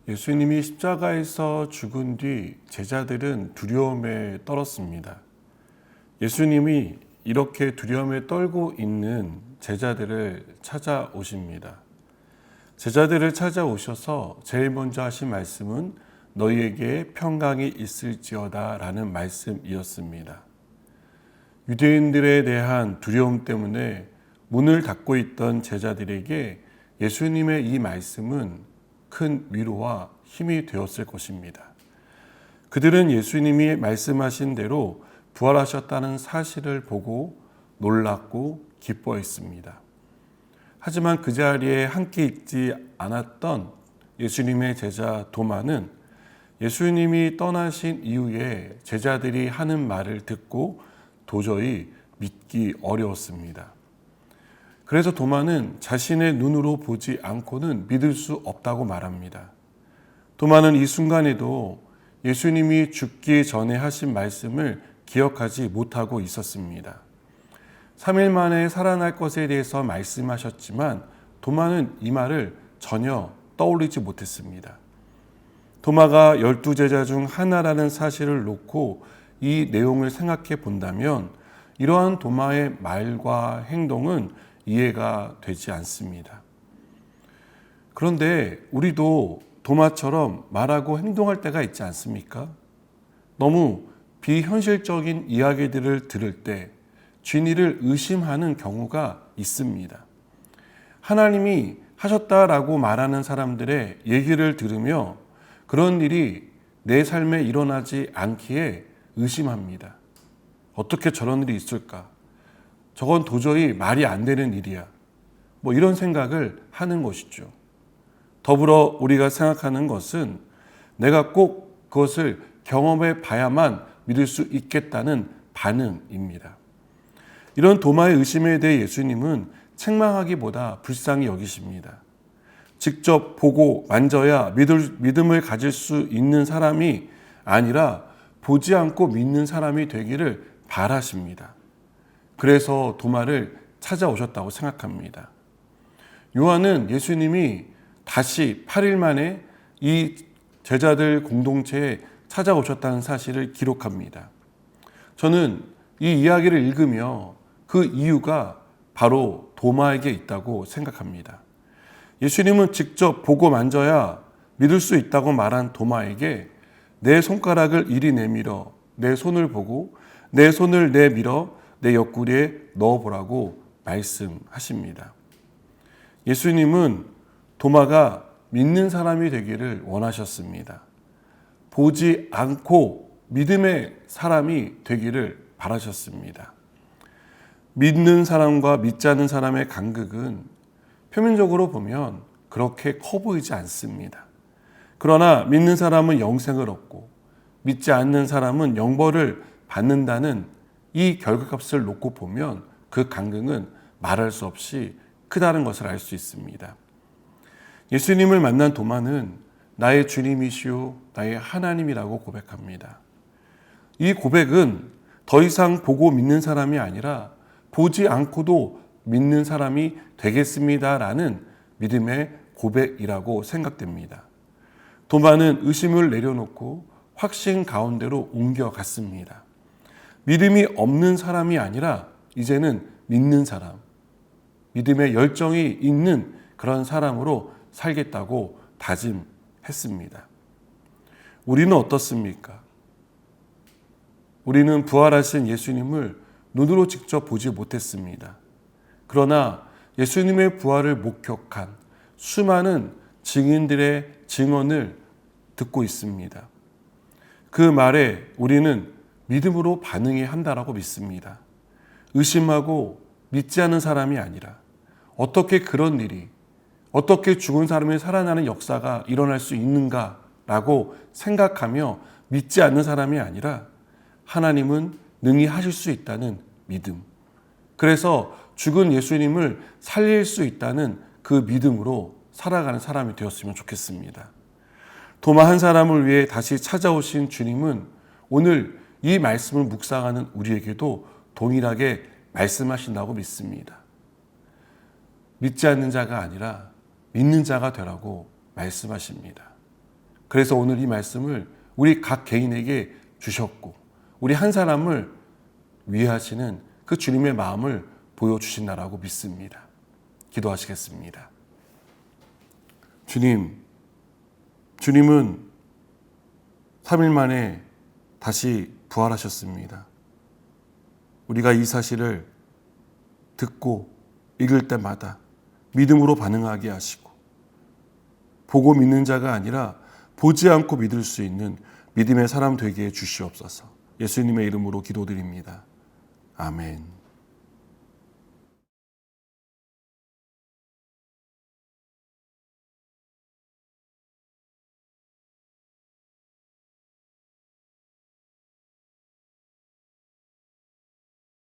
예수님이 십자가에서 죽은 뒤 제자들은 두려움에 떨었습니다. 예수님이 이렇게 두려움에 떨고 있는 제자들을 찾아오십니다. 제자들을 찾아오셔서 제일 먼저 하신 말씀은 너희에게 평강이 있을지어다 라는 말씀이었습니다. 유대인들에 대한 두려움 때문에 문을 닫고 있던 제자들에게 예수님의 이 말씀은 큰 위로와 힘이 되었을 것입니다. 그들은 예수님이 말씀하신 대로 부활하셨다는 사실을 보고 놀랐고 기뻐했습니다. 하지만 그 자리에 함께 있지 않았던 예수님의 제자 도마는 예수님이 떠나신 이후에 제자들이 하는 말을 듣고 도저히 믿기 어려웠습니다. 그래서 도마는 자신의 눈으로 보지 않고는 믿을 수 없다고 말합니다. 도마는 이 순간에도 예수님이 죽기 전에 하신 말씀을 기억하지 못하고 있었습니다. 3일 만에 살아날 것에 대해서 말씀하셨지만 도마는 이 말을 전혀 떠올리지 못했습니다. 도마가 12제자 중 하나라는 사실을 놓고 이 내용을 생각해 본다면 이러한 도마의 말과 행동은 이해가 되지 않습니다. 그런데 우리도 도마처럼 말하고 행동할 때가 있지 않습니까? 너무 비현실적인 이야기들을 들을 때 진리를 의심하는 경우가 있습니다. 하나님이 하셨다라고 말하는 사람들의 얘기를 들으며 그런 일이 내 삶에 일어나지 않기에 의심합니다. 어떻게 저런 일이 있을까? 저건 도저히 말이 안 되는 일이야. 이런 생각을 하는 것이죠. 더불어 우리가 생각하는 것은 내가 꼭 그것을 경험해 봐야만 믿을 수 있겠다는 반응입니다. 이런 도마의 의심에 대해 예수님은 책망하기보다 불쌍히 여기십니다. 직접 보고 만져야 믿음을 가질 수 있는 사람이 아니라 보지 않고 믿는 사람이 되기를 바라십니다. 그래서 도마를 찾아오셨다고 생각합니다. 요한은 예수님이 다시 8일 만에 이 제자들 공동체에 찾아오셨다는 사실을 기록합니다. 저는 이 이야기를 읽으며 그 이유가 바로 도마에게 있다고 생각합니다. 예수님은 직접 보고 만져야 믿을 수 있다고 말한 도마에게 내 손가락을 이리 내밀어 내 손을 보고 내 손을 내밀어 내 옆구리에 넣어보라고 말씀하십니다. 예수님은 도마가 믿는 사람이 되기를 원하셨습니다. 보지 않고 믿음의 사람이 되기를 바라셨습니다. 믿는 사람과 믿지 않는 사람의 간극은 표면적으로 보면 그렇게 커 보이지 않습니다. 그러나 믿는 사람은 영생을 얻고 믿지 않는 사람은 영벌을 받는다는 이 결과값을 놓고 보면 그 간극은 말할 수 없이 크다는 것을 알 수 있습니다. 예수님을 만난 도마는 나의 주님이시오 나의 하나님이라고 고백합니다. 이 고백은 더 이상 보고 믿는 사람이 아니라 보지 않고도 믿는 사람이 되겠습니다라는 믿음의 고백이라고 생각됩니다. 도마는 의심을 내려놓고 확신 가운데로 옮겨갔습니다. 믿음이 없는 사람이 아니라 이제는 믿는 사람, 믿음의 열정이 있는 그런 사람으로 살겠다고 다짐했습니다. 우리는 어떻습니까? 우리는 부활하신 예수님을 눈으로 직접 보지 못했습니다. 그러나 예수님의 부활을 목격한 수많은 증인들의 증언을 듣고 있습니다. 그 말에 우리는 믿음으로 반응해야 한다라고 믿습니다. 의심하고 믿지 않는 사람이 아니라 어떻게 그런 일이, 어떻게 죽은 사람이 살아나는 역사가 일어날 수 있는가라고 생각하며 믿지 않는 사람이 아니라 하나님은 능히 하실 수 있다는 믿음. 그래서 죽은 예수님을 살릴 수 있다는 그 믿음으로 살아가는 사람이 되었으면 좋겠습니다. 도마 한 사람을 위해 다시 찾아오신 주님은 오늘 이 말씀을 묵상하는 우리에게도 동일하게 말씀하신다고 믿습니다. 믿지 않는 자가 아니라 믿는 자가 되라고 말씀하십니다. 그래서 오늘 이 말씀을 우리 각 개인에게 주셨고 우리 한 사람을 위하시는 그 주님의 마음을 보여주신다라고 믿습니다. 기도하시겠습니다. 주님은 3일 만에 다시 부활하셨습니다. 우리가 이 사실을 듣고 읽을 때마다 믿음으로 반응하게 하시고 보고 믿는 자가 아니라 보지 않고 믿을 수 있는 믿음의 사람 되게 해 주시옵소서. 예수님의 이름으로 기도드립니다. 아멘.